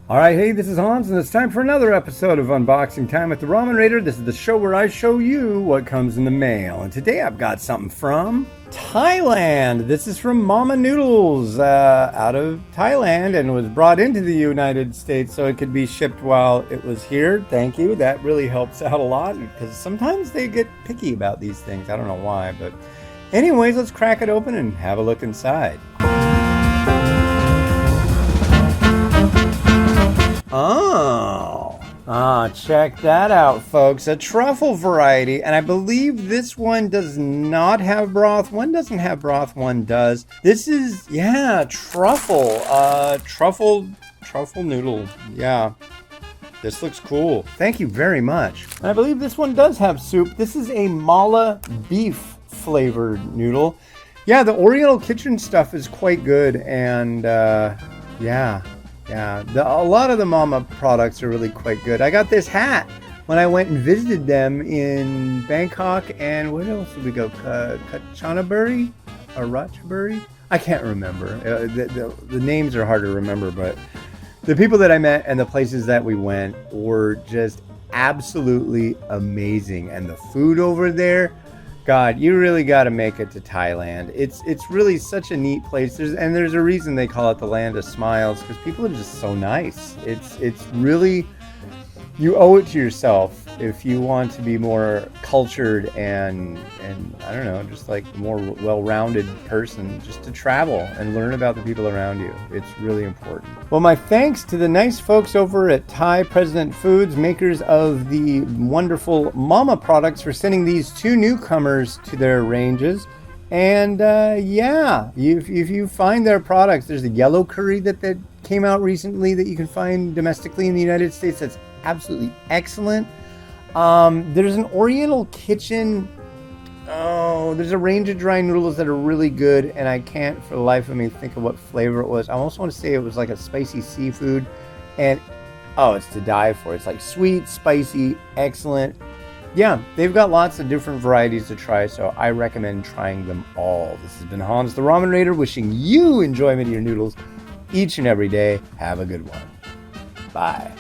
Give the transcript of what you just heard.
Alright, hey, this is Hans, and it's time for another episode of Unboxing Time with the Ramen Raider. This is the show where I show you what comes in the mail. And today I've got something from Thailand. This is from Mama Noodles out of Thailand, and was brought into the United States so it could be shipped while it was here. Thank you. That really helps out a lot because sometimes they get picky about these things. I don't know why, but anyways, let's crack it open and have a look inside. Check that out, folks. A truffle variety, and I believe this one does not have broth. One doesn't have broth, one does. This is, truffle. Truffle noodle. Yeah. This looks cool. Thank you very much. And I believe this one does have soup. This is a mala beef flavored noodle. Yeah, the Oriental kitchen stuff is quite good, and a lot of the Mama products are really quite good. I got this hat when I went and visited them in Bangkok, and where else did we go? Kanchanaburi? Or Ratchaburi? I can't remember. The names are hard to remember, but the people that I met and the places that we went were just absolutely amazing. And the food over there, God, you really got to make it to Thailand. It's really such a neat place. There's a reason they call it the land of smiles, because people are just so nice. It's really, you owe it to yourself if you want to be more cultured and I don't know, just like more well-rounded person, just to travel and learn about the people around you. It's really important. Well, my thanks to the nice folks over at Thai President Foods, makers of the wonderful Mama products, for sending these two newcomers to their ranges. And if you find their products, there's a yellow curry that came out recently that you can find domestically in the United States that's absolutely excellent. There's an Oriental kitchen. There's a range of dry noodles that are really good, and I can't for the life of me think of what flavor it was. I almost want to say it was like a spicy seafood, and it's to die for. It's like sweet, spicy, excellent. Yeah, they've got lots of different varieties to try, so I recommend trying them all. This has been Hans the Ramen Raider, wishing you enjoyment of your noodles each and every day. Have a good one. Bye.